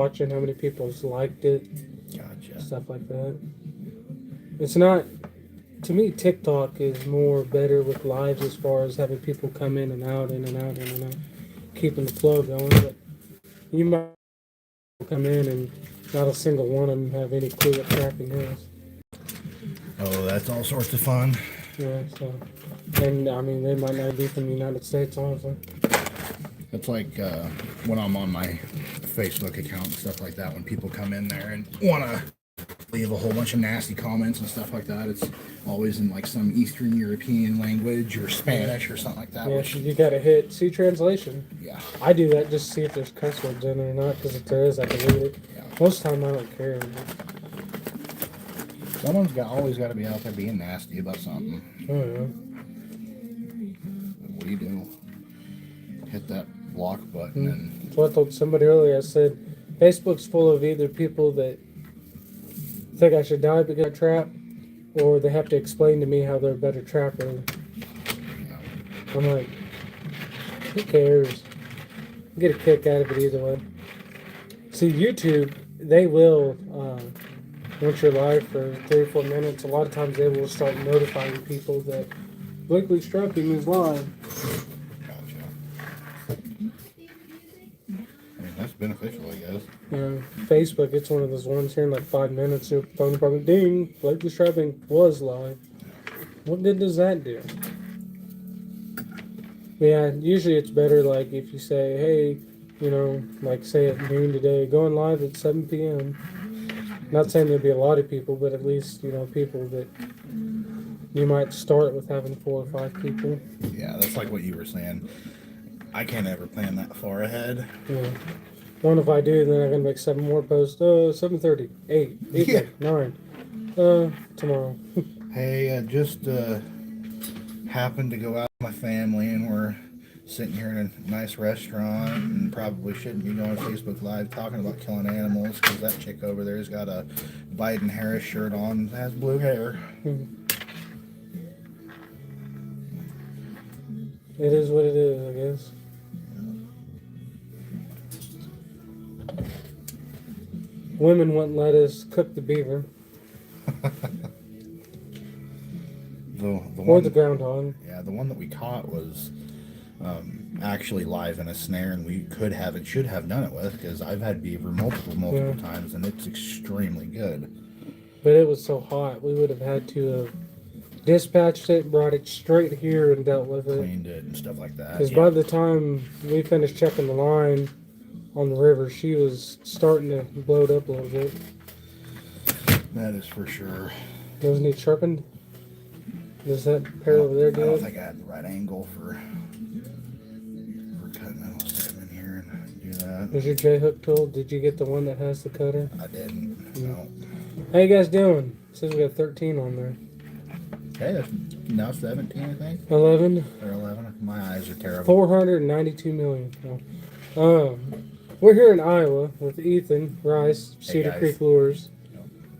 watching how many people's liked it, Gotcha. stuff like that. It's not to me. TikTok is more better with lives as far as having people come in and out, in and out, in and out, keeping the flow going. But you might come in and not a single one of them have any clue what trapping is. Oh, that's all sorts of fun. Yeah, so and I mean they might not be from the United States, honestly. It's like when I'm on my Facebook account and stuff like that, when people come in there and want to leave a whole bunch of nasty comments and stuff like that, it's always in like some Eastern European language or Spanish or something like that. Yeah, Which, you gotta hit see translation. yeah, I do that just to see if there's cuss words in it or not, because if there is, I delete it. yeah. Most of the time, I don't care. Someone's always got to be out there being nasty about something. Oh, yeah. What do you do? Hit that block button and That's what I told somebody earlier. I said, Facebook's full of either people that think I should die because I trap, or they have to explain to me how they're a better trapper. I'm like, who cares? Get a kick out of it either way. See, YouTube, they will, once you're live for 3 or 4 minutes, a lot of times they will start notifying people that Blakeley Strapping is live. gotcha. I mean, that's beneficial, I guess. Facebook, it's one of those ones here in like 5 minutes, your phone probably ding, Blakeley Strapping was live. What good does that do? Yeah, usually it's better like if you say, hey, like say at noon today, going live at 7 p.m. Not saying there'd be a lot of people, but at least, people that you might start with having 4 or 5 people. Yeah, that's like what you were saying. I can't ever plan that far ahead. Yeah. One if I do, then I can make 7 more posts. 7:30, 8, 8, Yeah. 9. Tomorrow. Hey, I just happened to go out with my family and we're sitting here in a nice restaurant and probably shouldn't be going Facebook Live talking about killing animals because that chick over there's got a Biden Harris shirt on and has blue hair. It is what it is, I guess. Women wouldn't let us cook the beaver The or one, the groundhog. yeah, the one that we caught was actually live in a snare, and we should have done it with because I've had beaver multiple times, and it's extremely good. But it was so hot, we would have had to have dispatched it, brought it straight here, and dealt with it. Cleaned it and stuff like that. Because by the time we finished checking the line on the river, she was starting to bloat up a little bit. That is for sure. Doesn't need sharpened? Does that pair over there do I don't it? think I had the right angle for cutting it. I'll stick them in here and do that. Is your J-hook tool? Did you get the one that has the cutter? I didn't. No. How you guys doing? It says we got 13 on there. Hey, that's now 17, I think. 11. Or 11. My eyes are terrible. 492 million. No. We're here in Iowa with Ethan Rice, Cedar Creek Lures.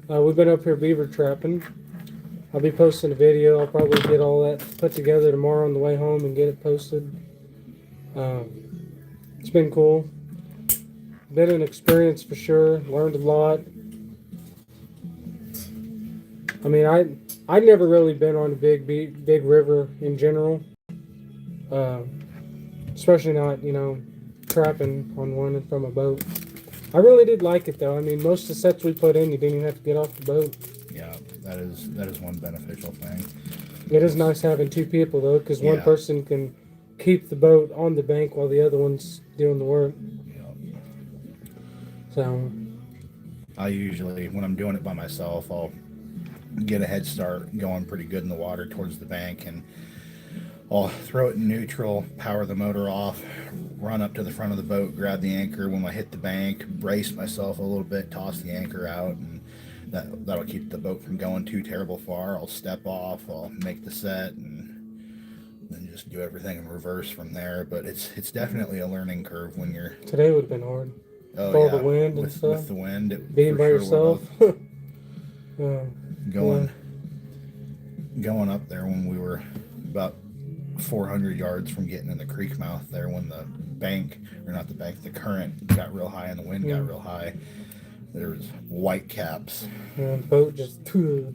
We've been up here beaver trapping. I'll be posting a video. I'll probably get all that put together tomorrow on the way home and get it posted. It's been cool. Been an experience for sure. Learned a lot. I mean, I'd never really been on a big river in general. Especially not, trapping on one from a boat. I really did like it though. I mean, most of the sets we put in, you didn't even have to get off the boat. Yeah, that is one beneficial thing. It is nice having 2 people though, because one Yeah. person can keep the boat on the bank while the other one's doing the work. Yeah. So I usually, when I'm doing it by myself, I'll get a head start going pretty good in the water towards the bank, and I'll throw it in neutral, power the motor off, run up to the front of the boat, grab the anchor. When I hit the bank, brace myself a little bit, toss the anchor out, and that'll keep the boat from going too terrible far. I'll step off, I'll make the set, and then just do everything in reverse from there. But it's definitely a learning curve when you're... today would have been hard. Oh, All yeah. the wind and stuff. With the wind. Being by yourself. Going up there when we were about 400 yards from getting in the creek mouth there when the bank, or not the bank, the current got real high and the wind got real high. There's white caps. Yeah, the boat just two.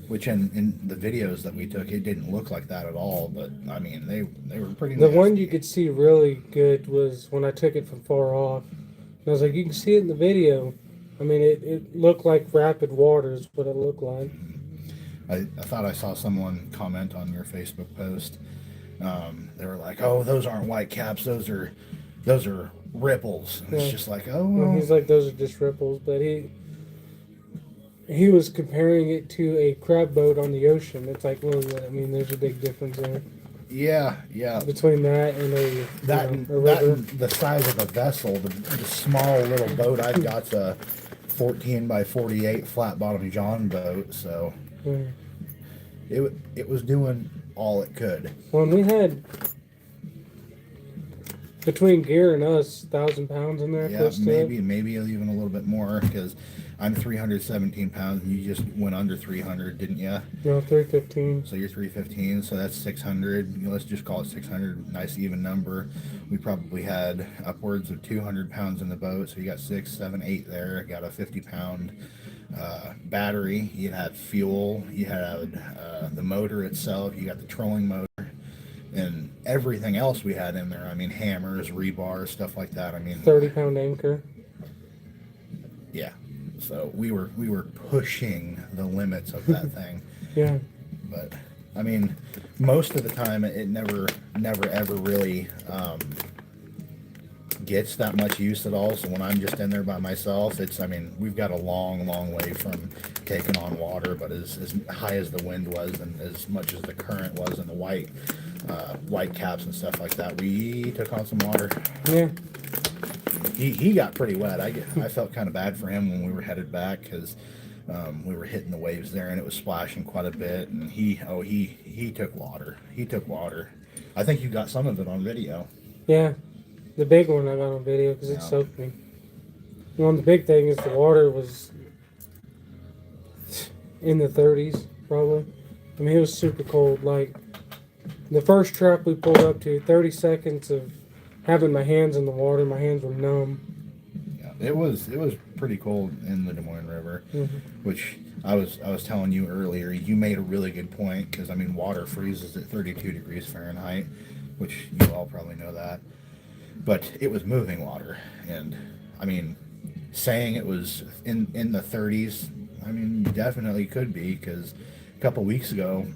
Which in the videos that we took, it didn't look like that at all. But I mean, they were pretty. The nasty. one you could see really good was when I took it from far off. And I was like, you can see it in the video. I mean, it looked like rapid waters, what it looked like. I thought I saw someone comment on your Facebook post. They were like, "Oh, those aren't white caps. Those are ripples." And it's just like, oh. Well, he's like, those are just ripples, but he was comparing it to a crab boat on the ocean. It's like, well, I mean, there's a big difference there. Yeah. Between that and a river. And the size of the vessel, the small little boat I've got's a 14 by 48 flat bottom John boat, so it was doing all it could. Well, we had between gear and us 1,000 pounds in there. Yeah, maybe even a little bit more, because I'm 317 pounds and you just went under 300, didn't you? No, 315. So you're 315, so that's 600. Let's just call it 600. Nice even number. We probably had upwards of 200 pounds in the boat, so you got 6, 7, 8 there. Got a 50-pound battery. You had fuel. You had the motor itself. You got the trolling motor. And everything else we had in there. I mean, hammers, rebar, stuff like that. I mean, 30-pound anchor. Yeah. So we were pushing the limits of that thing. Yeah. But I mean, most of the time it never ever really gets that much use at all. So when I'm just in there by myself, I mean, we've got a long way from taking on water, but as high as the wind was and as much as the current was and the white caps and stuff like that, we took on some water. Yeah. He got pretty wet. I felt kind of bad for him when we were headed back, because we were hitting the waves there and it was splashing quite a bit. And he took water. He took water. I think you got some of it on video. Yeah, the big one I got on video because it soaked me. Well, the big thing is the water was in the 30s probably. I mean, it was super cold. Like the first trap we pulled up to, 30 seconds of having my hands in the water, my hands were numb. Yeah, it was pretty cold in the Des Moines River, which I was telling you earlier. You made a really good point, because I mean, water freezes at 32 degrees Fahrenheit, which you all probably know that. But it was moving water, and I mean, saying it was in the 30s, I mean, definitely could be, because a couple weeks ago,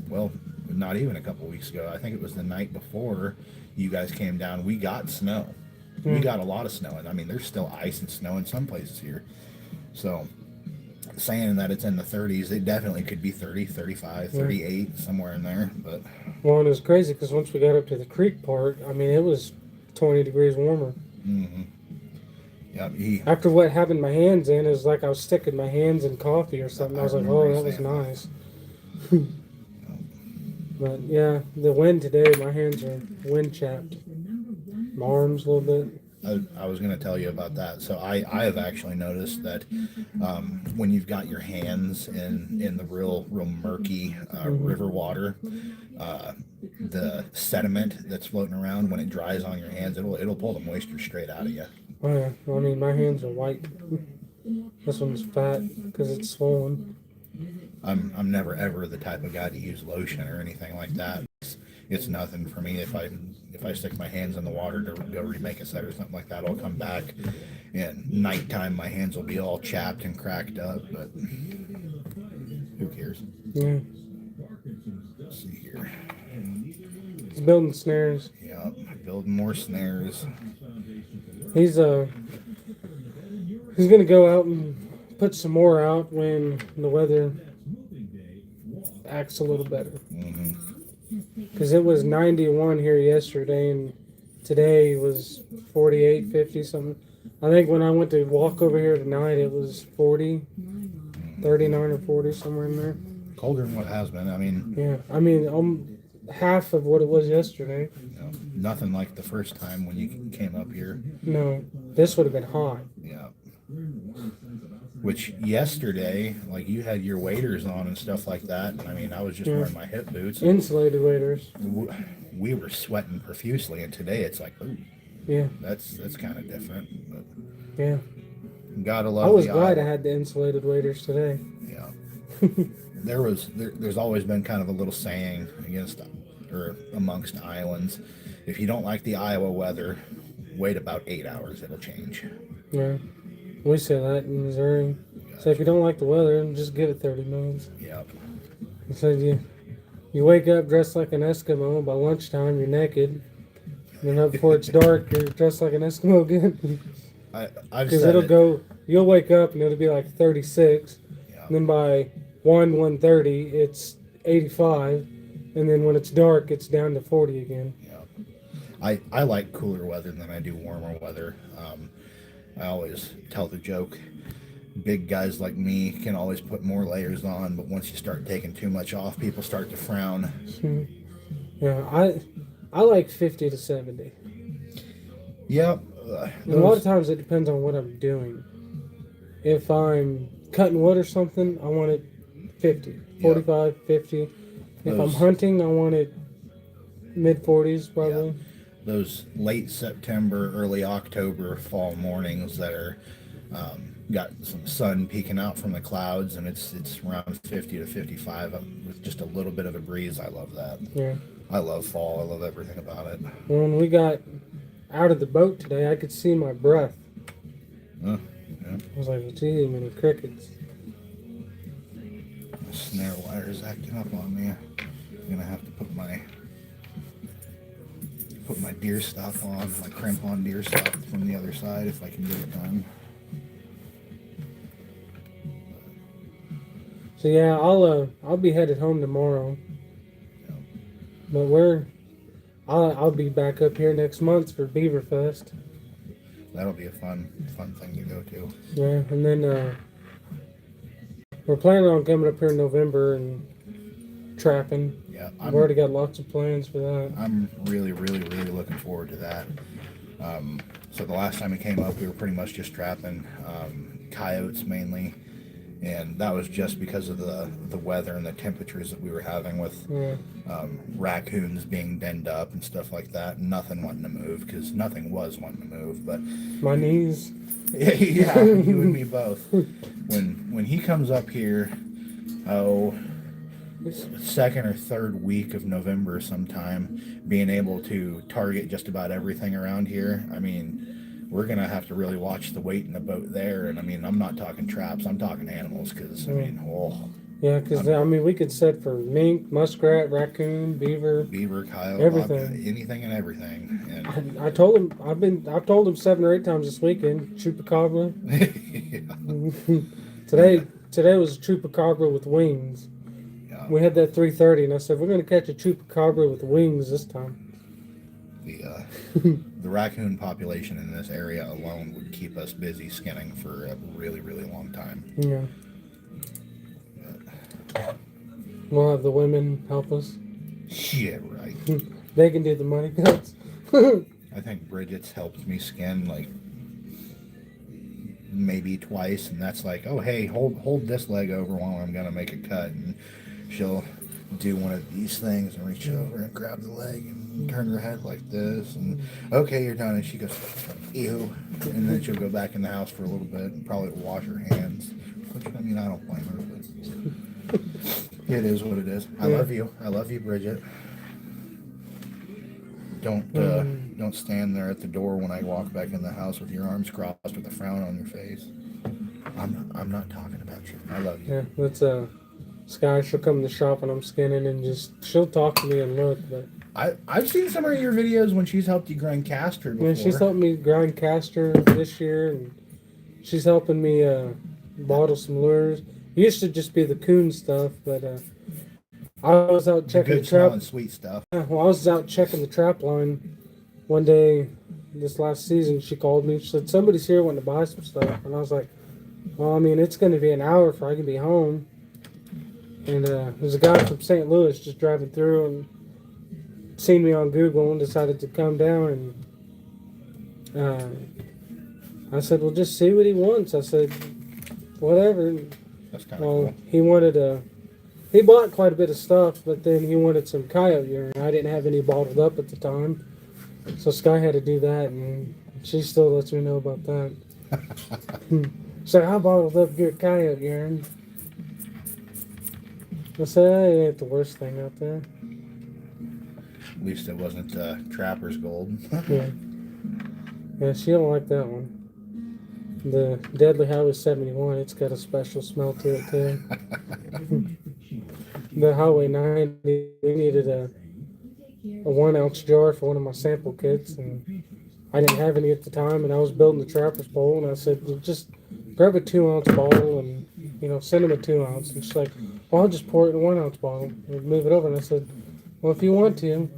well, not even a couple weeks ago, I think it was the night before you guys came down, we got snow. We got a lot of snow, and I mean, there's still ice and snow in some places here. So saying that it's in the 30s, it definitely could be 30, 35, 38, somewhere in there. But well, and it was crazy because once we got up to the creek part, I mean, it was 20 degrees warmer. Yeah, after what having my hands in, it was like I was sticking my hands in coffee or something. I was like, oh, that was nice. But yeah, the wind today, my hands are wind chapped. My arms a little bit. I was going to tell you about that. So I have actually noticed that when you've got your hands in the real murky river water, the sediment that's floating around, when it dries on your hands, it'll pull the moisture straight out of you. Oh yeah, I mean, my hands are white. This one's fat because it's swollen. I'm never ever the type of guy to use lotion or anything like that. It's nothing for me. If I stick my hands in the water to go remake a set or something like that, I'll come back, and nighttime my hands will be all chapped and cracked up. But who cares? Yeah. Let's see here. He's building snares. Yeah, building more snares. He's gonna go out and put some more out when the weather acts a little better. Because it was 91 here yesterday, and today was 48, 50 something. I think when I went to walk over here tonight, it was 40, 39 or 40, somewhere in there. Colder than what it has been. I mean, yeah, I mean, half of what it was yesterday. You know, nothing like the first time when you came up here. No, this would have been hot. Yeah. Which yesterday, like you had your waders on and stuff like that. I mean, I was just wearing my hip boots. Insulated waders. We were sweating profusely, and today it's like, ooh, Yeah. that's kind of different. But Yeah. gotta love. I was the glad Iowa. I had the insulated waders today. Yeah. There's always been kind of a little saying against or amongst islands. If you don't like the Iowa weather, wait about 8 hours. It'll change. Yeah. We say that in Missouri. So if you don't like the weather, just give it 30 minutes. Yep. So you wake up dressed like an Eskimo. By lunchtime, you're naked. And then before it's dark, you're dressed like an Eskimo again. Because You'll wake up and it'll be like 36. Yeah. And then by 1:30, it's 85. And then when it's dark, it's down to 40 again. Yeah. I like cooler weather than I do warmer weather. I always tell the joke, big guys like me can always put more layers on, but once you start taking too much off, people start to frown. Yeah, I like 50 to 70. Yep. And a lot of times it depends on what I'm doing. If I'm cutting wood or something, I want it 50, 45, 50. If I'm hunting, I want it mid-40s probably. Yeah. Those late September, early October fall mornings that are got some sun peeking out from the clouds, and it's around 50 to 55 with just a little bit of a breeze. I love that. Yeah. I love fall. I love everything about it. When we got out of the boat today, I could see my breath. Yeah. I was like, gee, many crickets. The snare wire's acting up on me. I'm gonna have to put my deer stuff on, my crimp on deer stuff from the other side if I can get it done. So yeah, I'll be headed home tomorrow. Yeah. But I'll be back up here next month for Beaver Fest. That'll be a fun thing to go to. Yeah, and then we're planning on coming up here in November and trapping. Yeah, I've already got lots of plans for that. I'm really looking forward to that. So the last time we came up, we were pretty much just trapping coyotes mainly, and that was just because of the weather and the temperatures that we were having with raccoons being denned up and stuff like that. Nothing wanting to move because nothing was wanting to move. But my knees. Yeah, you and me both. When he comes up here, second or third week of November sometime, being able to target just about everything around here, I mean, we're going to have to really watch the weight in the boat there. And I mean, I'm not talking traps, I'm talking animals because, I mean, Yeah, because we could set for mink, muskrat, raccoon, beaver, coyote, everything, anything and everything. And I told him, I've told him 7 or 8 times this weekend, chupacabra. Today was a chupacabra with wings. Yeah. We had that 3:30, and I said we're going to catch a chupacabra with wings this time. The raccoon population in this area alone would keep us busy skinning for a really long time. Yeah. We'll have the women help us. Yeah, right. They can do the money cuts. I think Bridget's helped me skin like maybe twice, and that's like, oh hey, hold this leg over while I'm gonna make a cut, and she'll do one of these things and reach over and grab the leg and turn her head like this, and okay, you're done, and she goes, ew, and then she'll go back in the house for a little bit and probably wash her hands, which I mean, I don't blame her, but it is what it is. I love you, Bridget. Don't stand there at the door when I walk back in the house with your arms crossed with a frown on your face. I'm not talking about you. I love you. Yeah, that's Sky. She'll come to the shop when I'm skinning and she'll talk to me and look. But I've seen some of your videos when she's helped you grind castor before. yeah, she's helped me grind castor this year, and she's helping me bottle some lures. It used to just be the coon stuff, but I was out checking the trap. Good sweet stuff. Well, I was out checking the trap line one day this last season. She called me. She said, somebody's here wanting to buy some stuff. And I was like, well, I mean, it's going to be an hour before I can be home. And there's a guy from St. Louis just driving through and seen me on Google and decided to come down. And I said, well, just see what he wants. I said, whatever. That's kind of Well, cool. he wanted he bought quite a bit of stuff, but then he wanted some coyote urine. I didn't have any bottled up at the time, so Sky had to do that, and she still lets me know about that. So I bottled up your coyote urine. I said, it ain't the worst thing out there. At least it wasn't Trapper's Gold. Yeah. Yeah, she don't like that one. The Deadly Highway 71, it's got a special smell to it too. The Highway 90, we needed a 1 ounce jar for one of my sample kits, and I didn't have any at the time, and I was building the Trapper's Bowl, and I said, well, just grab a 2 ounce bottle and, send him a 2 ounce. And she's like, well, I'll just pour it in a 1 ounce bottle and move it over. And I said, well, if you want to.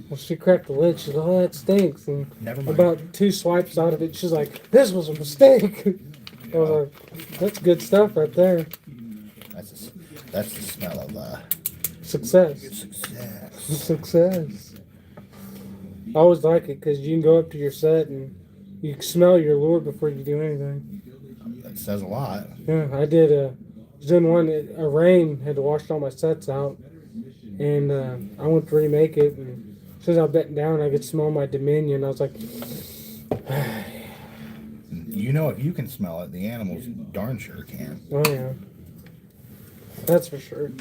Well, she cracked the lid. She's like, oh, that stinks. And Never mind. about 2 swipes out of it, she's like, this was a mistake. I was like, that's good stuff right there. That's the smell of Success. success. Success. I always like it because you can go up to your set and you can smell your lure before you do anything. That says a lot. Yeah, I did. Was doing one. A rain had to wash all my sets out, and I went to remake it. And as soon as I bent down, I could smell my Dominion. I was like, You know, if you can smell it, the animals darn sure can. oh yeah, that's for sure.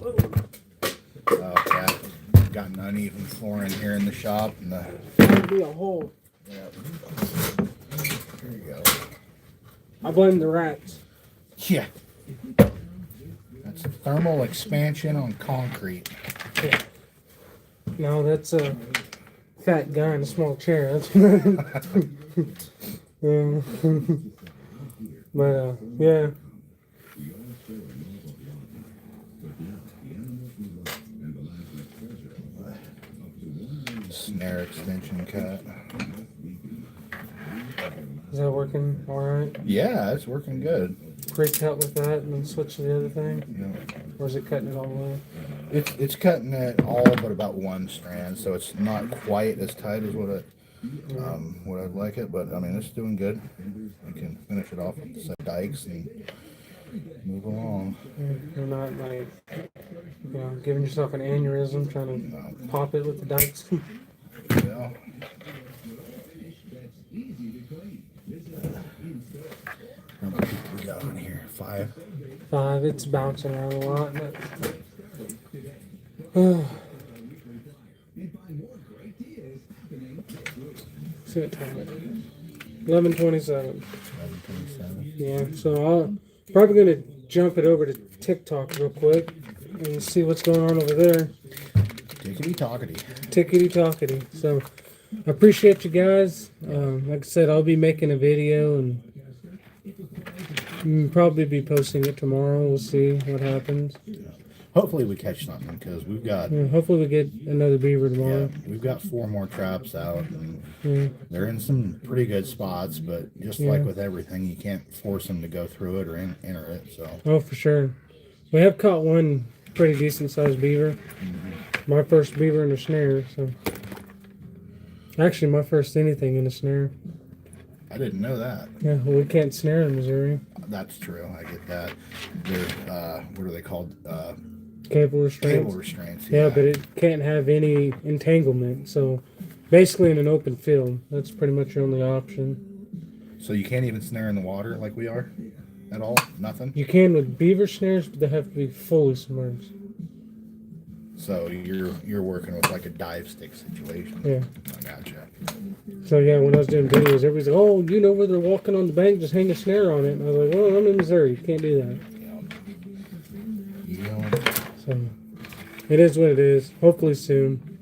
Oh, yeah. Got an uneven flooring here in the shop. And That'd be a hole. Yep. Here you go. I blame the rats. Yeah. That's thermal expansion on concrete. Yeah. No, that's a fat guy in a small chair. That's but yeah. Snare extension cut. Is that working all right? Yeah, it's working good. Pre-cut with that and then switch to the other thing? Yeah. Or is it cutting it all the way? It's cutting it all but about one strand, so it's not quite as tight as what I'd like it, but I mean it's doing good. We can finish it off with the set dikes and move along. You're not like, giving yourself an aneurysm trying to pop it with the dikes. Yeah. How many people we got on here? 5? 5, it's bouncing around a lot. But, see what time it is. 11:27. 11:27. Yeah, so I'm probably going to jump it over to TikTok real quick and see what's going on over there. Tickety tockety. Tickety tockety. So I appreciate you guys. Like I said, I'll be making a video and probably be posting it tomorrow. We'll see what happens. Hopefully we catch something because we've got Hopefully we get another beaver tomorrow. we've got 4 more traps out and Yeah. they're in some pretty good spots, but just like with everything, you can't force them to go through it or enter it. So Oh, for sure. We have caught one pretty decent sized beaver. My first beaver in a snare. So actually, my first anything in a snare. I didn't know that. Yeah, well, we can't snare in Missouri. That's true. I get that. They're what are they called? Cable restraints. Cable restraints. Yeah, but it can't have any entanglement. So basically, in an open field, that's pretty much your only option. So you can't even snare in the water like we are, at all. Nothing. You can with beaver snares, but they have to be fully submerged. So you're working with like a dive stick situation. Yeah. I gotcha. So yeah, when I was doing videos, everybody's like, "Oh, you know where they're walking on the bank? Just hang a snare on it." And I was like, "Well, I'm in Missouri. You can't do that." Yeah. So it is what it is. Hopefully soon.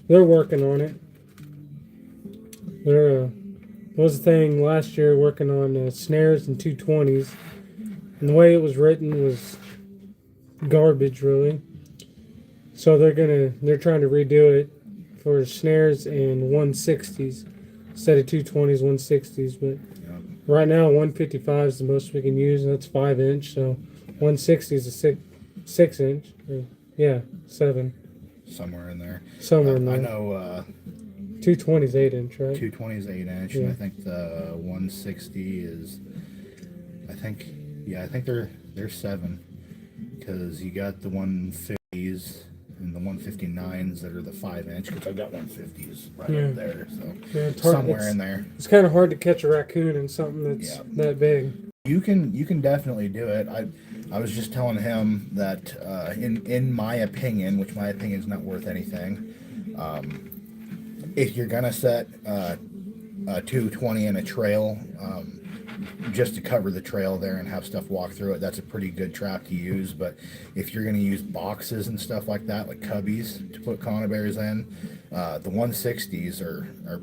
They're working on it. There was a thing last year working on snares and 220s, and the way it was written was garbage, really. So they're trying to redo it for snares and 160s instead of 220s, 160s. But right now, 155 is the most we can use, and that's 5-inch. So 160 is a 6-inch. Yeah, 7. Somewhere in there. Somewhere in there. I know 220 is 8-inch, right? 220 is 8-inch, Yeah. and I think the 160 is, I think they're 7, because you got the 150s and the 159s that are the 5-inch. Because I got 150s right Yeah. up there, so Yeah, it's hard, somewhere in there. It's kind of hard to catch a raccoon in something that's Yeah. that big. You can definitely do it. I was just telling him that in my opinion, which my opinion is not worth anything, if you're gonna set a 220 in a trail, just to cover the trail there and have stuff walk through it, that's a pretty good trap to use. But if you're going to use boxes and stuff like that, like cubbies to put conibears in, the 160s are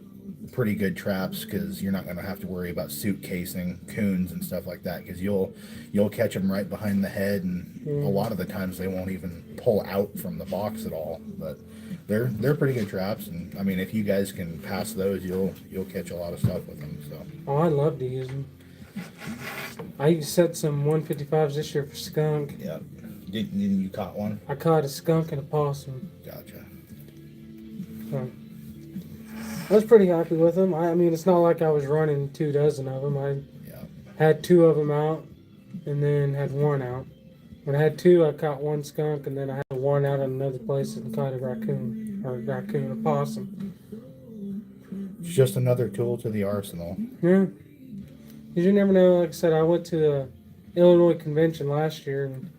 pretty good traps, because you're not going to have to worry about suitcasing coons and stuff like that, because you'll catch them right behind the head, and a lot of the times they won't even pull out from the box at all. But they're pretty good traps, and I mean, if you guys can pass those, you'll catch a lot of stuff with them. So Oh, I'd love to use them. I set some 155s this year for skunk. yeah, didn't you caught one? I caught a skunk and a possum. Gotcha. So, I was pretty happy with them. I mean, it's not like I was running 24 of them. I Yeah. had 2 of them out, and then had 1 out. When I had 2, I caught 1 skunk, and then I had 1 out at another place and caught a raccoon, a possum. It's just another tool to the arsenal. Yeah. 'Cause you never know. Like I said, I went to the Illinois convention last year, and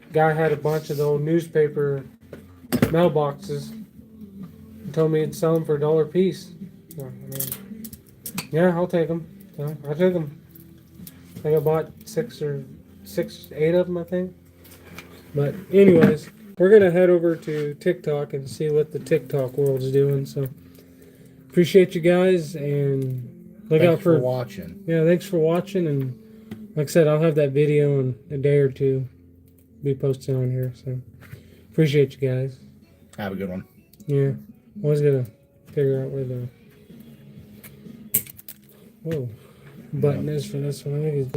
a guy had a bunch of the old newspaper mailboxes and told me he'd sell them for $1 a piece. So, I mean, yeah, I'll take them. So I took them. I think I bought 8 of them, I think. But anyways, we're gonna head over to TikTok and see what the TikTok world's doing. So appreciate you guys, and look Thanks out for watching. Yeah, thanks for watching, and like I said, I'll have that video in a day or two be posted on here. So appreciate you guys. Have a good one. Yeah, I was gonna figure out where the button is for this one. I think it's